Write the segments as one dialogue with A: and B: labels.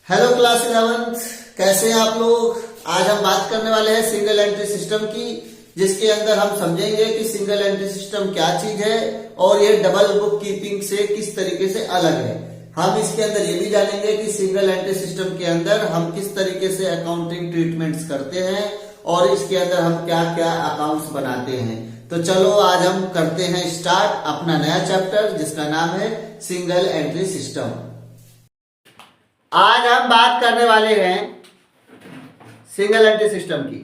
A: Hello class 11th, कैसे हैं आप लोग। आज हम बात करने वाले हैं सिंगल एंट्री सिस्टम की, जिसके अंदर हम समझेंगे कि सिंगल एंट्री सिस्टम क्या चीज है और ये डबल बुक कीपिंग से किस तरीके से अलग है। हम इसके अंदर ये भी जानेंगे कि सिंगल एंट्री सिस्टम के अंदर हम किस तरीके से अकाउंटिंग ट्रीटमेंट्स करते हैं और इसके अंदर हम क्या क्या अकाउंट्स बनाते हैं। तो चलो आज हम करते हैं स्टार्ट अपना नया चैप्टर जिसका नाम है सिंगल एंट्री सिस्टम। आज हम बात करने वाले हैं सिंगल एंट्री सिस्टम की,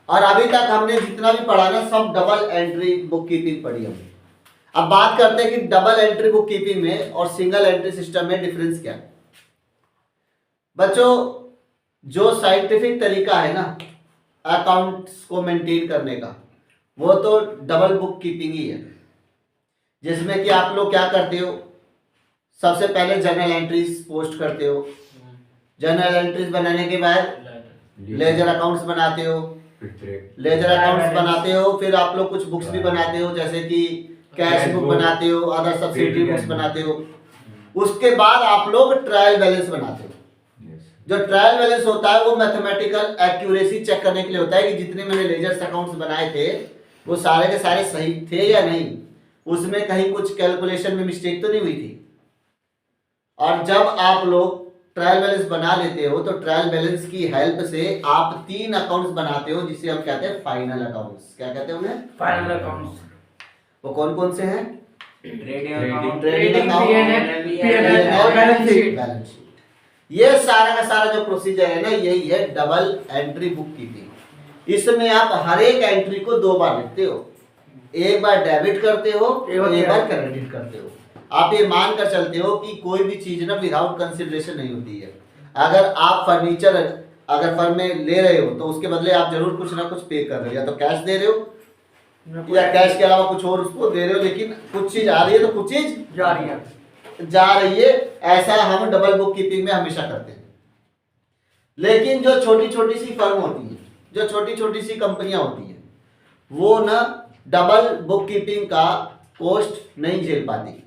A: और अभी तक हमने जितना भी पढ़ा ना सब डबल एंट्री बुक कीपिंग पढ़ी हमने। अब बात करते हैं कि डबल एंट्री बुक कीपिंग में और सिंगल एंट्री सिस्टम में डिफरेंस क्या है। बच्चों, जो साइंटिफिक तरीका है ना अकाउंट्स को मेंटेन करने का, वो तो डबल बुक कीपिंग ही है, जिसमें कि आप लोग क्या करते हो, सबसे पहले जर्नल एंट्रीज पोस्ट करते हो। जर्नल एंट्रीज बनाने के बाद लेजर अकाउंट्स बनाते हो। लेजर अकाउंट्स बनाते हो, फिर आप लोग कुछ बुक्स भी बनाते हो, जैसे कि कैश बुक बनाते हो, अदर सब्सिडरी बुक्स बनाते हो। उसके बाद आप लोग ट्रायल बैलेंस बनाते हो। जो ट्रायल बैलेंस होता है वो मैथमेटिकल एक्यूरेसी चेक करने के लिए होता है कि जितने मैंने लेजर्स अकाउंट्स बनाए थे वो सारे के सारे सही थे या नहीं, उसमें कहीं कुछ कैलकुलेशन में मिस्टेक तो नहीं हुई थी। और जब आप लोग ट्रायल बैलेंस बना लेते हो तो ट्रायल बैलेंस की हेल्प से आप 3 अकाउंट्स बनाते हो, जिसे हम कहते हैं फाइनल अकाउंट्स। क्या कहते हैं उन्हें?
B: Final accounts.
A: वो कौन कौन से हैं?
B: ट्रेडिंग
A: अकाउंट,
B: और बैलेंस शीट।
A: Balance sheet. ये सारा का सारा जो प्रोसीजर है ना, यही है डबल एंट्री बुक कीपिंग। इसमें आप हर एक एंट्री को 2 बार लिखते हो, एक बार डेबिट करते हो, एक बार क्रेडिट करते हो। आप ये मान कर चलते हो कि कोई भी चीज ना विदाउट कंसिडरेशन नहीं होती है। अगर आप फर्नीचर अगर फर्म में ले रहे हो तो उसके बदले आप जरूर कुछ ना कुछ पे कर रहे हो, या तो कैश दे रहे हो या कैश के अलावा कुछ और उसको दे रहे हो, लेकिन कुछ चीज आ रही है तो कुछ चीज जा रही है। ऐसा हम डबल बुक कीपिंग में हमेशा करते हैं। लेकिन जो छोटी छोटी सी फर्म होती है, जो छोटी छोटी सी कंपनियां होती है, वो ना डबल बुक कीपिंग का कॉस्ट नहीं झेल पाती,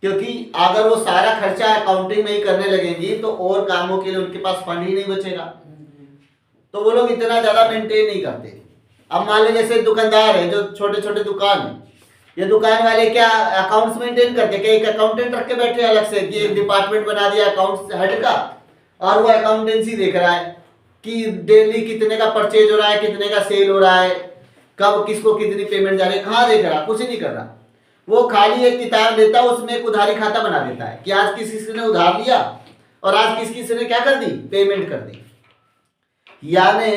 A: क्योंकि अगर वो सारा खर्चा अकाउंटिंग में ही करने लगेंगी तो और कामों के लिए उनके पास फंड ही नहीं बचेगा, तो वो लोग इतना ज्यादा मेंटेन नहीं करते। अब मान लीजिए जैसे दुकानदार है, जो छोटे छोटे दुकान है, ये दुकान वाले क्या अकाउंट्स मेंटेन करते हैं? एक अकाउंटेंट रख के बैठे अलग से कि एक डिपार्टमेंट बना दिया अकाउंट्स हेड का, और वो अकाउंटेंसी देख रहा है कि डेली कितने का परचेज हो रहा है, कितने का सेल हो रहा है, कब किसको कितनी पेमेंट जा रही है। कहाँ देख रहा? कुछ नहीं कर रहा। वो खाली एक किताब देता है, उसमें एक उधारी खाता बना देता है कि आज किस किसी ने उधार लिया और आज किस किसी ने क्या कर दी, पेमेंट कर दी। यानी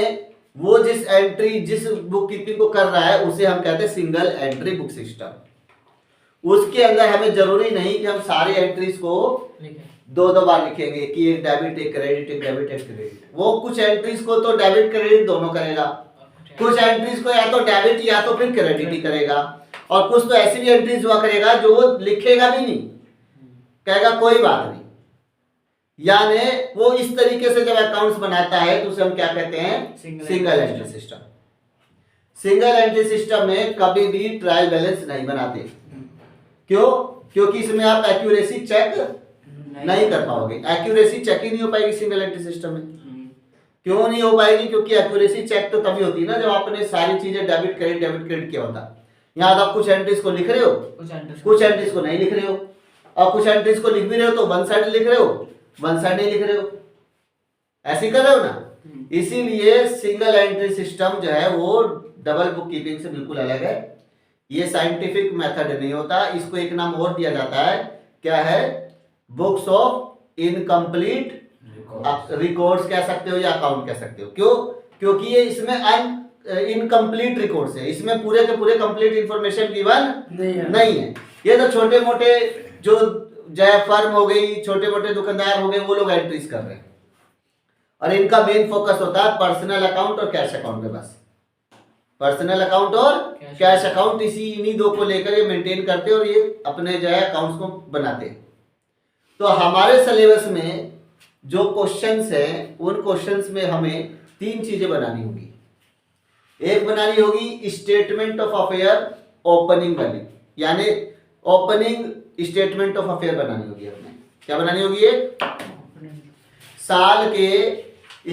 A: वो जिस एंट्री जिस बुक कीपिंग को कर रहा है उसे हम कहते हैं सिंगल एंट्री बुक सिस्टम। उसके अंदर हमें जरूरी नहीं कि हम सारी एंट्रीज को 2-2 बार लिखेंगे कि एक डेबिट एक क्रेडिट, एक डेबिट एक क्रेडिट। वो कुछ एंट्रीज को तो डेबिट क्रेडिट दोनों करेगा, कुछ एंट्रीज को या तो डेबिट या तो फिर क्रेडिट ही करेगा, और कुछ तो ऐसी भी एंट्रीज हुआ करेगा जो वो लिखेगा भी नहीं, कहेगा कोई बात नहीं। यानी वो इस तरीके से जब अकाउंट्स बनाता है तो उसे हम क्या कहते हैं? Single entry system. Single entry system में कभी भी ट्रायल बैलेंस नहीं बनाते। क्यों? क्योंकि इसमें आप एक्यूरेसी चेक नहीं कर पाओगे। एक्यूरेसी चेक ही नहीं हो पाएगी सिंगल एंट्री सिस्टम में। क्यों नहीं हो पाएगी? क्योंकि एक्यूरेसी चेक तो तभी होती है ना जब आपने सारी चीजें डेबिट क्रेडिट किया होता। यहाँ आप कुछ एंट्रीज को लिख रहे हो, कुछ एंट्रीज को नहीं लिख रहे हो, और कुछ एंट्रीज को लिख भी रहे हो तो वन साइड लिख रहे हो, वन साइड नहीं लिख रहे हो, ऐसे कर रहे हो ना। इसीलिए सिंगल एंट्री सिस्टम जो है वो डबल बुक कीपिंग से बिल्कुल अलग है। ये साइंटिफिक मेथड नहीं होता, इसको एक नाम और दिया जाता है। क्या है? बुक्स ऑफ इनकम्प्लीट रिकॉर्ड्स कह सकते हो या अकाउंट कह सकते हो। क्यों? क्योंकि ये इसमें इनकम्प्लीट रिकॉर्ड्स है, इसमें पूरे के पूरे कंप्लीट इंफॉर्मेशन गिवन नहीं है। ये तो छोटे मोटे जो फर्म हो गई, छोटे मोटे दुकानदार हो गए, वो लोग एंट्रीज कर रहे हैं, और इनका मेन फोकस होता है पर्सनल अकाउंट और कैश अकाउंट में। बस पर्सनल अकाउंट और कैश अकाउंट, इन्हीं 2 को लेकर ये मेंटेन करते हैं और ये अपने जो है अकाउंट्स को बनाते हैं। तो हमारे सिलेबस में जो क्वेश्चंस हैं उन क्वेश्चंस में हमें 3 चीजें बनानी होगी। एक बनानी होगी स्टेटमेंट ऑफ अफेयर ओपनिंग वाली, यानी ओपनिंग स्टेटमेंट ऑफ अफेयर बनानी होगी हमें। क्या बनानी होगी? साल के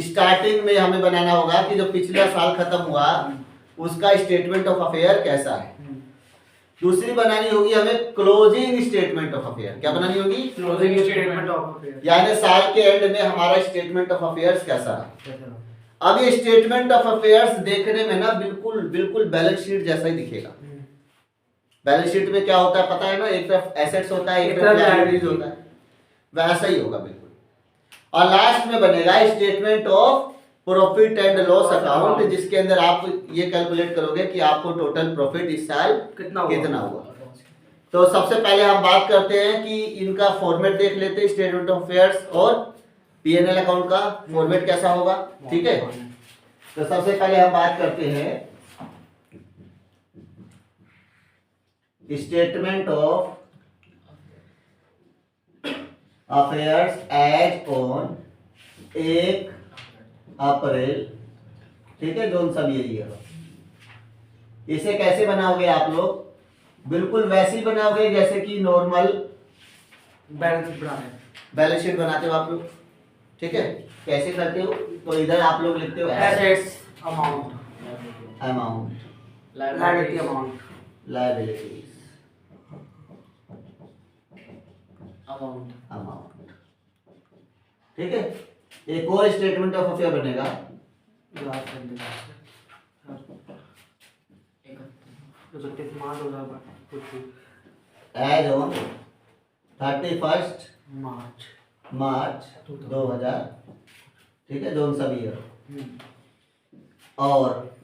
A: स्टार्टिंग में हमें बनाना होगा कि जो पिछला साल खत्म हुआ उसका स्टेटमेंट ऑफ अफेयर कैसा है। दूसरी बनानी होगी हमें क्लोजिंग स्टेटमेंट ऑफ अफेयर। क्या बनानी होगी?
B: क्लोजिंग स्टेटमेंट ऑफ अफेयर,
A: यानी साल के एंड में हमारा स्टेटमेंट ऑफ अफेयर्स कैसा है। अब ये स्टेटमेंट ऑफ अफेयर्स देखने में ना बिल्कुल बिल्कुल बैलेंस शीट जैसा ही दिखेगा। बैलेंस शीट में क्या होता है पता है ना, एक तरफ एसेट्स होता है, एक तरफ लायबिलिटीज होता है, वैसा ही होगा बिल्कुल। और लास्ट में बनेगा statement of profit and loss account, जिसके अंदर आप ये कैलकुलेट करोगे कि आपको टोटल प्रॉफिट इस साल कितना हुआ। तो सबसे पहले हम बात करते हैं कि इनका फॉर्मेट देख लेते हैं, स्टेटमेंट ऑफ अफेयर्स और पीएनएल अकाउंट का फॉर्मेट कैसा होगा। ठीक है, तो सबसे पहले हम बात करते हैं statement of affairs as on 1 April, ठीक है, जोन सब यही है। इसे कैसे बनाओगे आप लोग? बिल्कुल वैसे ही बनाओगे जैसे कि नॉर्मल बैलेंस शीट बनाते हो आप लोग। ठीक है, कैसे करते हो? तो इधर आप लोग लिखते हो
B: assets amount, liability amount,
A: liabilities
B: amount.
A: ठीक है, एक और स्टेटमेंट ऑफ अफेयर बनेगा एज ऑन 31 मार्च 2000, ठीक है, जोन सभी है। और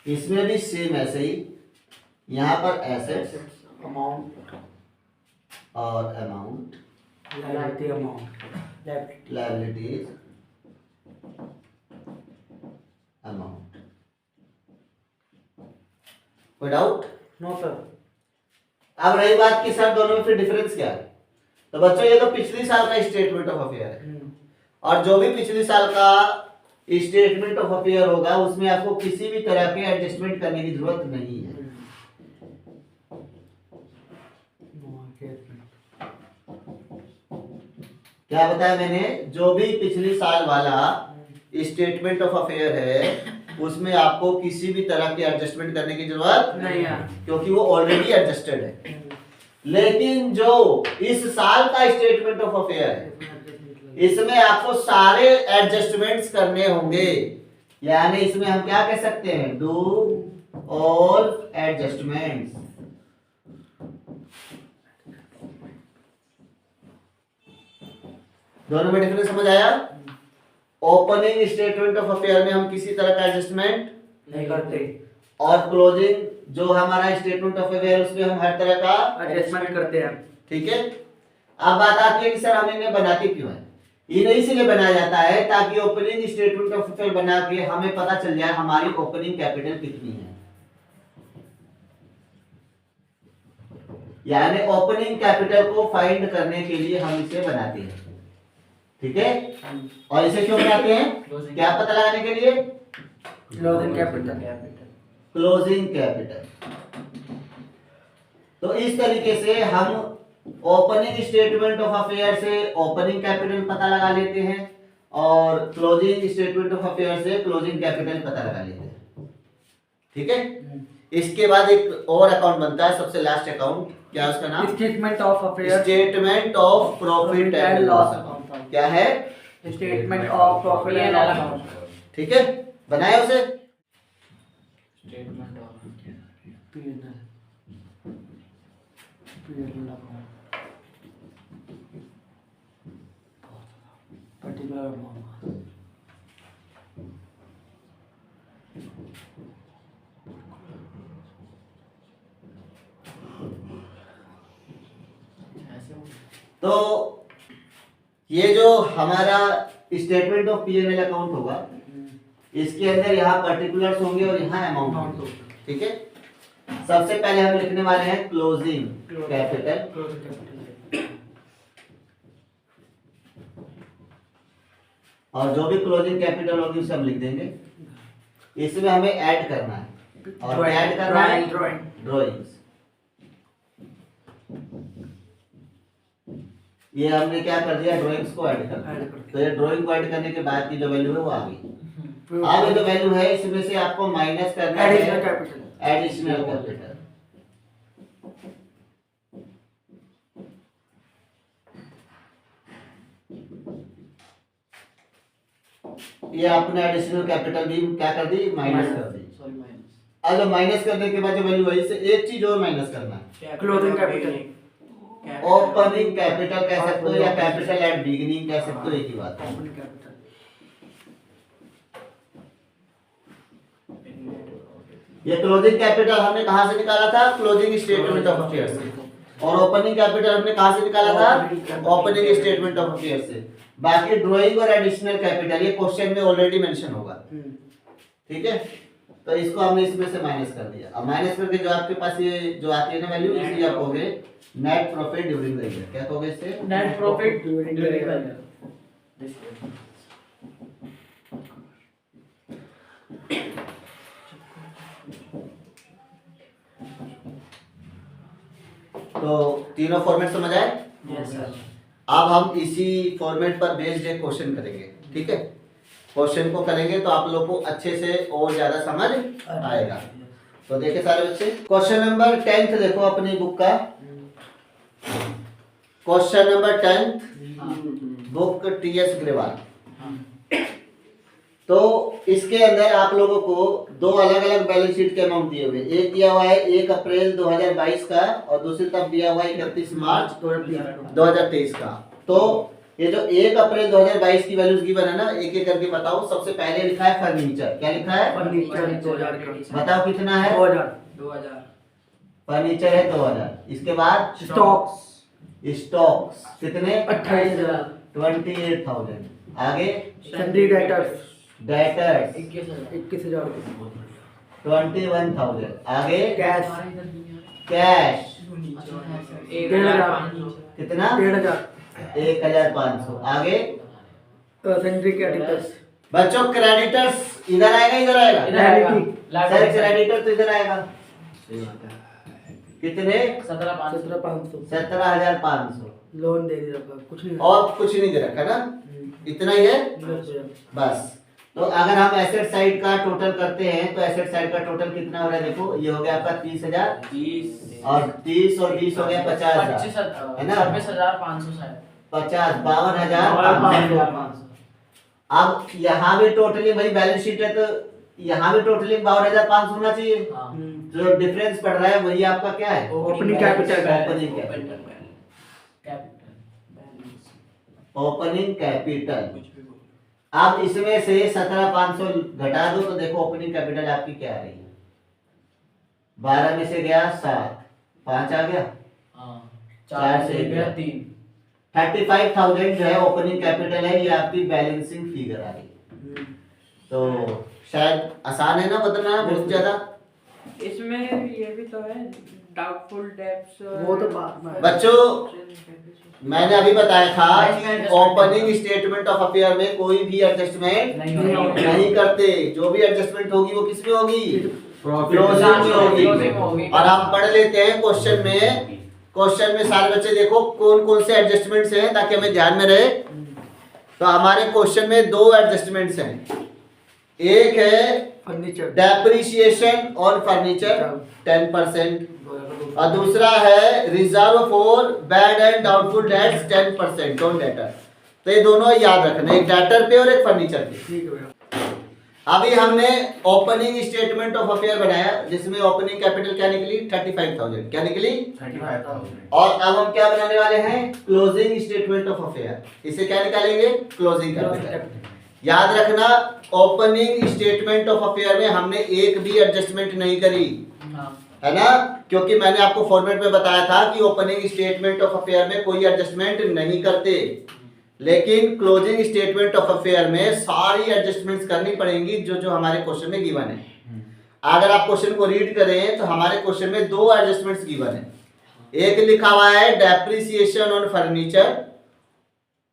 A: इसमें भी सेम ऐसे ही, यहाँ पर एसेट्स
B: अमाउंट
A: और अमाउंट, लायबिलिटीज अमाउंट। कोई डाउट?
B: No sir.
A: अब रही बात कि सर दोनों में फिर डिफरेंस क्या है, तो बच्चों ये तो पिछली साल का स्टेटमेंट ऑफ अफेयर है, और जो भी पिछले साल का स्टेटमेंट ऑफ अफेयर होगा उसमें आपको किसी भी तरह के एडजस्टमेंट करने की जरूरत नहीं है। क्या बताया मैंने? जो भी पिछली साल वाला स्टेटमेंट ऑफ अफेयर है उसमें आपको किसी भी तरह के एडजस्टमेंट करने की जरूरत
B: नहीं है,
A: क्योंकि वो ऑलरेडी एडजस्टेड है। लेकिन जो इस साल का स्टेटमेंट ऑफ अफेयर है इसमें आपको सारे एडजस्टमेंट्स करने होंगे, यानी इसमें हम क्या कह सकते हैं, डू ऑल एडजस्टमेंट्स। दोनों में डिफरेंस समझ आया? ओपनिंग स्टेटमेंट ऑफ अफेयर में हम किसी तरह का एडजस्टमेंट
B: नहीं करते,
A: और क्लोजिंग जो हमारा स्टेटमेंट ऑफ अफेयर उसमें हम हर तरह का
B: एडजस्टमेंट करते हैं।
A: ठीक है, अब बात आती है कि सर हम इन्हें बनाते क्यों हैं? इन्हें इसलिए बनाया जाता है ताकि ओपनिंग स्टेटमेंट ऑफ अफेयर बना के हमें पता चल जाए हमारी ओपनिंग कैपिटल कितनी है, यानी ओपनिंग कैपिटल को फाइंड करने के लिए हम इसे बनाते हैं। ठीक है, और इसे क्यों बनाते हैं? क्या पता लगाने के लिए?
B: Closing capital.
A: Closing capital. तो इस तरीके से हम ओपनिंग स्टेटमेंट ऑफ अफेयर से ओपनिंग कैपिटल पता लगा लेते हैं और क्लोजिंग स्टेटमेंट ऑफ अफेयर से क्लोजिंग कैपिटल पता लगा लेते हैं। ठीक है, इसके बाद एक और अकाउंट बनता है, सबसे लास्ट अकाउंट, क्या उसका नाम?
B: Statement of affair,
A: statement of profit and loss account. क्या है?
B: Statement of profit and loss account.
A: ठीक है, बनाया उसे?
B: Statement of PNL account, particular amount.
A: तो ये जो हमारा स्टेटमेंट ऑफ पीएनएल अकाउंट होगा इसके अंदर यहाँ पर्टिकुलर्स होंगे और यहाँ अमाउंट होगा। ठीक है, सबसे पहले हम लिखने वाले हैं क्लोजिंग कैपिटल, और जो भी क्लोजिंग कैपिटल होगी उसे हम लिख देंगे। इसमें हमें ऐड करना है, और ऐड करना है ड्राइंग्स। ये हमने क्या कर दिया, ड्राइंग्स को ऐड कर दिया।
B: ऐड कर दिया।
A: तो ये ड्राइंग को ऐड करने के बाद की जो वैल्यू है वो आ गई।
B: फिर
A: अब जो वैल्यू है इसमें से आपको माइनस करना
B: एडिशनल
A: है
B: कैपिटल।
A: Additional capital. ये आपने एडिशनल कैपिटल भी क्या कर दी, माइनस कर दी।
B: Sorry minus.
A: अब जब माइनस करने के बाद जो वैल्यू आई से एक चीज और माइनस करना है,
B: क्लोजिंग कैपिटल।
A: ओपनिंग कैपिटल कह सकते हो या कैपिटल एट बिगिनिंग कह सकते हो, एक ही बात है।
B: Opening capital.
A: ये क्लोजिंग कैपिटल हमने कहां से निकाला था, क्लोजिंग स्टेटमेंट ऑफ अफेयर से। और ओपनिंग कैपिटल हमने कहां से निकाला था, ओपनिंग स्टेटमेंट ऑफ अफेयर से। बाकी ड्राइंग और एडिशनल कैपिटल ये क्वेश्चन में ऑलरेडी मेंशन होगा, ठीक है। तो इसको हमने इसमें से माइनस कर दिया। अब माइनस करके जो आपके पास ये जो आती है ना वैल्यू, इसी आप कहोगे net profit during the year. क्या कहोगे इससे,
B: net profit during the year.
A: तो तीनों फॉर्मेट समझ आए।
B: Yes sir.
A: अब हम इसी फॉर्मेट पर बेस्ड एक क्वेश्चन करेंगे, ठीक है। क्वेश्चन को करेंगे तो आप लोग को अच्छे से और ज्यादा समझ आएगा। तो देखिए सारे बच्चे, क्वेश्चन नंबर 10 देखो अपनी बुक का। Question number 10 book TS Grewal. तो इसके अंदर आप लोगों को दो अलग अलग बैलेंस शीट के अमाउंट दिए हुए। एक दिया हुआ है 1 अप्रैल 2022 का और दूसरी तरफ दिया हुआ है 31 मार्च 2023 का। तो ये जो 1 अप्रैल 2022 की वैल्यूज गिवन है ना, एक एक करके बताओ। सबसे पहले लिखा है फर्नीचर। क्या लिखा है,
B: फर्नीचर 2000 का।
A: बताओ कितना है,
B: 2000।
A: फर्नीचर है 2000। इसके बाद
B: स्टॉक्स
A: स्टॉक्स कितने,
B: 28000।
A: 28,000। आगे
B: सन्ड्री डेटर्स
A: डेटर्स
B: 21000।
A: 21,000। आगे
B: कैश
A: कैश
B: 1500।
A: कितना,
B: 1500।
A: 1,500। आगे
B: सन्ड्री क्रेडिटर्स।
A: बच्चों क्रेडिटर्स इधर आएगा, इधर आएगा सर, क्रेडिटर तो इधर आएगा। कितने,
B: 17500।
A: 17,500।
B: लोन दे दिया कुछ नहीं।
A: और कुछ नहीं दे रखा ना, इतना ही है बस। तो अगर हम एसेट साइड का टोटल करते हैं तो एसेट साइड का टोटल कितना हो रहा है, देखो ये हो गया आपका 30,000 और 30 और 20 हो गया 50,000 है ना,
C: 26,500 शायद
A: 50 52,500। अब यहाँ भी टोटली वही बैलेंस शीट है तो यहाँ भी टोटली 52,500 होना चाहिए। जो डिफरेंस पड़ रहा है वही आपका क्या है,
B: ओपनिंग कैपिटल।
A: Opening capital. अब इसमें से 17,500 घटा दो तो देखो ओपनिंग कैपिटल आपकी क्या आ रही है। 12 में से गया 7, 5 आ गया, 4 से गया
C: 3।
A: 35,000 जो है ओपनिंग कैपिटल है, ये आपकी बैलेंसिंग फिगर आ रही है। तो शायद आसान है ना बताना, बहुत ज्यादा।
C: इसमें ये भी तो है डाउटफुल डेब्ट्स।
B: वो तो बाद में।
A: बच्चों मैंने अभी बताया था ओपनिंग स्टेटमेंट ऑफ अफेयर में कोई भी एडजस्टमेंट नहीं करते। जो भी एडजस्टमेंट होगी वो किसमें होगी, क्लोजिंग में होगी। और हम पढ़ लेते हैं क्वेश्चन में। क्वेश्चन में सारे बच्चे देखो कौन कौन से एडजस्टमेंट्स हैं ताकि हमें ध्यान में रहे। तो हमारे क्वेश्चन में 2 एडजस्टमेंट्स हैं। एक है
B: फर्नीचर
A: डेप्रिसिएशन ऑन फर्नीचर 10% और दूसरा है reserve for bad and doubtful debts 10% on debtor. तो ये दोनों याद रखना, एक डेटर पे और एक फर्नीचर पे।
B: ठीक है भैया।
A: अभी हमने ओपनिंग स्टेटमेंट ऑफ अफेयर बनाया जिसमें ओपनिंग कैपिटल क्या निकली, 35,000। क्या निकली,
C: 35,000।
A: और अब हम क्या बनाने वाले हैं, क्लोजिंग स्टेटमेंट ऑफ अफेयर। इसे क्या निकालेंगे, क्लोजिंग कैपिटल। याद रखना ओपनिंग स्टेटमेंट ऑफ अफेयर में हमने एक भी एडजस्टमेंट नहीं करी, है ना, क्योंकि मैंने आपको फॉर्मेट में बताया था कि ओपनिंग स्टेटमेंट ऑफ अफेयर में कोई एडजस्टमेंट नहीं करते। लेकिन क्लोजिंग स्टेटमेंट ऑफ अफेयर में सारी एडजस्टमेंट्स करनी पड़ेंगी जो जो हमारे क्वेश्चन में गिवन है। अगर आप क्वेश्चन को रीड करें तो हमारे क्वेश्चन में 2 एडजस्टमेंट्स गिवन है। एक लिखा हुआ है डेप्रिसिएशन ऑन फर्नीचर,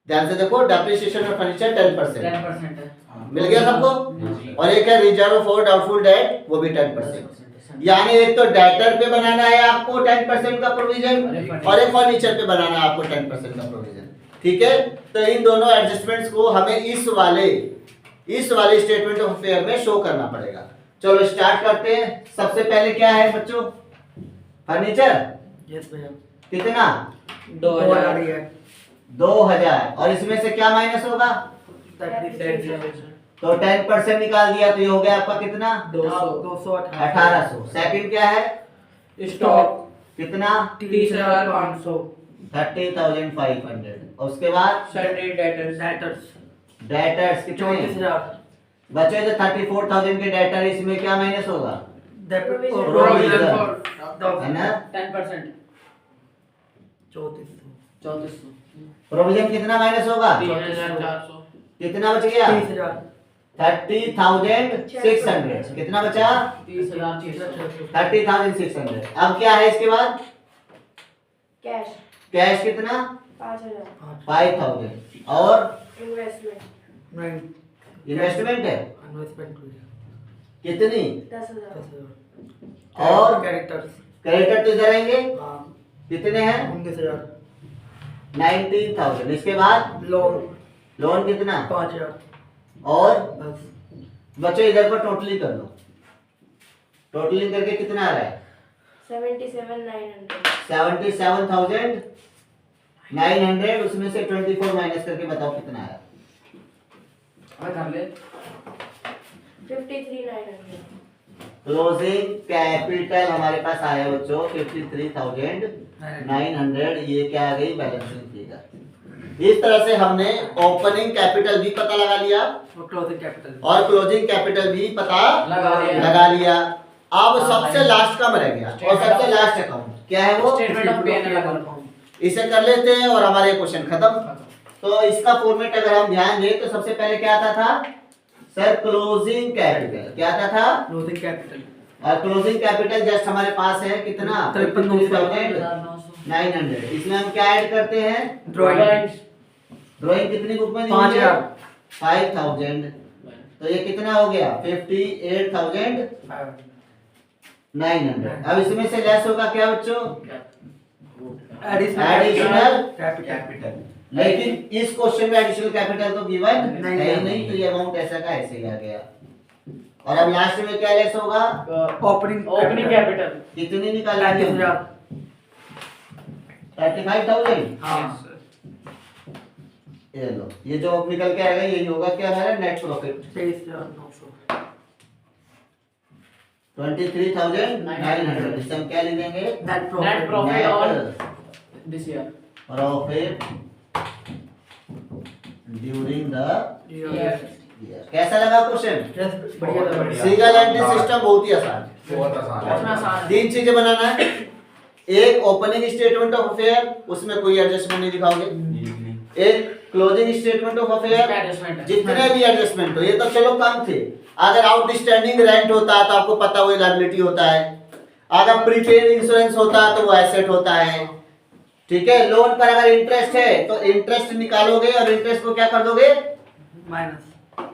A: ध्यान से देखो, डेप्रिसिएशन ऑन फर्नीचर 10%
C: है।
A: मिल गया सबको। और एक है रिजर्व फॉर डाउटफुल डेट, वो भी 10%। यानी एक तो डेटर पे बनाना है आपको 10% का प्रोविजन और एक फर्नीचर पे बनाना है आपको 10% का प्रोविजन। ठीक है, तो इन दोनों एडजस्टमेंट्स को हमें इस वाले स्टेटमेंट ऑफ अफेयर में शो करना पड़ेगा। चलो स्टार्ट करते हैं। सबसे पहले क्या है बच्चों? फर्नीचर
B: यस भैया।
A: कितना?
B: 2000 ही है।
A: 2000 और इसमें से क्या माइनस होगा?
B: 36
A: तो 10% निकाल दिया तो ये हो गया आपका कितना?
B: 218।
A: सेकंड क्या है?
C: स्टॉक
A: कितना?
C: 30,500
A: 30,500 और उसके बाद
C: सैलरी डेटर्स
A: डेटर्स कितने?
B: 34,000
A: बचे जो 34,000 के डेटर, इसमें क्या माइनस होगा?
C: प्रोविजन
A: है ना?
C: 10%
B: 3400
A: प्रोविजन कितना माइनस होगा?
C: 3,400
A: कितना बच गया?
B: 30,000
A: 30,600। कितना बचा?
C: 30,600
A: 30,600। अब क्या है इसके बाद?
D: कैश
A: कैश कितना?
D: 5,000
A: 5,000 और
D: इन्वेस्टमेंट
B: नहीं
A: इन्वेस्टमेंट है
B: इन्वेस्टमेंट
A: कितनी?
D: 10,000
A: और
B: कैरेक्टर्स
A: क्रेडिटर तो इधर आएंगे,
B: हाँ
A: कितने हैं?
B: 19,000
A: 19,000। इसके बाद लोन कितना?
B: 5,000
A: और
B: बस
A: बच्चों इधर पर टोटली कर लो। टोटलिंग करके कितना आ रहा है?
D: 77,900
A: 77,900। उसमें से 24 माइनस करके बताओ कितना आया?
C: कर ले
D: 53,900
A: क्लोजिंग कैपिटल हमारे पास आया बच्चों 53,900। ये क्या आ गई? Balancing figure. इस तरह से हमने ओपनिंग कैपिटल भी पता लगा लिया
B: और क्लोजिंग कैपिटल
A: और क्लोजिंग कैपिटल भी पता
C: लगा लिया।
A: अब सबसे लास्ट का रह गया और सबसे लास्ट अकाउंट क्या है वो?
C: Statement of P&L account.
A: इसे कर लेते हैं और हमारे क्वेश्चन खत्म। तो इसका फॉर्मेट अगर हम ध्यान दें तो सबसे पहले क्या आता था सर? Closing capital. क्या आता था?
B: क्लोजिंग कैपिटल
A: और क्लोजिंग कैपिटल जस्ट हमारे पास है कितना? 53,900। इसमें हम क्या ऐड करते हैं?
B: ड्राइंग
A: ड्राइंग कितनी बुक में?
B: 5,000
A: 5,000। तो ये कितना हो गया? 58,900। अब इसमें से लेस होगा क्या बच्चों? एडिशनल
B: कैपिटल
A: लेकिन इस क्वेश्चन में एडिशनल कैपिटल तो गिवन
B: नहीं
A: है
B: है।
A: ही नहीं, तो ये अमाउंट ऐसा का ऐसे ही आ गया। और अब लास्ट में क्या लेस होगा?
C: ओपनिंग कैपिटल
A: कितनी निकाली?
B: 35,000
A: 35,000।
B: हाँ
A: ये लो, ये जो निकल के आएगा यही होगा क्या हमारा नेट प्रॉफिट?
B: 23,900
A: 23,900। इससे हम क्या लिखेंगे?
B: Net
C: net profit on this year
A: profit during the
C: year.
A: Year. कैसा लगा क्वेश्चन?
B: बढ़िया था, बढ़िया।
A: सिंगल एंट्री सिस्टम बहुत ही आसान है।
E: बहुत आसान है।
C: उसमें आसान है।
A: 3 चीजें बनाना है। एक ओपनिंग स्टेटमेंट ऑफ अफेयर, उसमें कोई एडजस्टमेंट नहीं दिखाओगे। एक closing statement of affair,
C: adjustment है।
A: जितने भी एडजस्टमेंट हो, ये तो चलो कम थे। अगर आउटस्टैंडिंग रेंट होता है तो आपको पता वो लायबिलिटी होता है। अगर प्रीपेड इंश्योरेंस होता है तो वो एसेट होता है। ठीक है, लोन पर अगर इंटरेस्ट है तो इंटरेस्ट निकालोगे और इंटरेस्ट को क्या कर दोगे?
B: माइनस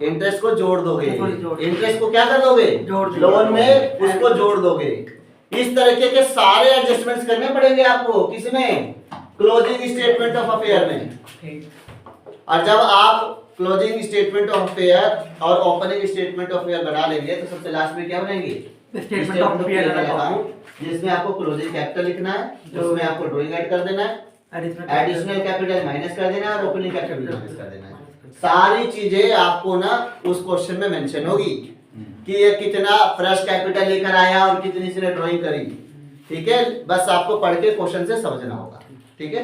A: इंटरेस्ट को जोड़ दोगे।
B: जोड़।
A: इंटरेस्ट को क्या कर दोगे?
B: जोड़ दोगे।
A: लोन में उसको जोड़ दोगे। इस तरीके के सारे एडजस्टमेंट्स करने पड़ेंगे आपको। किसमें? क्लोजिंग स्टेटमेंट ऑफ अफेयर में।
C: ठीक।
A: और जब आप क्लोजिंग स्टेटमेंट ऑफ अफेयर और ओपनिंग स्टेटमेंट ऑफ अफेयर बना लेंगे तो सबसे लास्ट में क्या बनाएंगे?
B: स्टेटमेंट ऑफ P&L अकाउंट
A: जिसमें आपको क्लोजिंग कैपिटल लिखना है, उसमें आपको ड्राइंग ऐड कर देना है, एडिशनल कैपिटल माइनस कर देना है और ओपनिंग कैपिटल माइनस कर देना है। सारी चीजें आपको ना उस क्वेश्चन में मेंशन होगी कि ये कितना फ्रेश कैपिटल लेकर आया और कितनी इसने ड्राइंग करी। ठीक है, बस आपको पढ़ के क्वेश्चन से समझना होगा। ठीक है,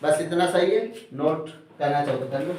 A: बस इतना सही है। नोट करना चाहो तो कर लो।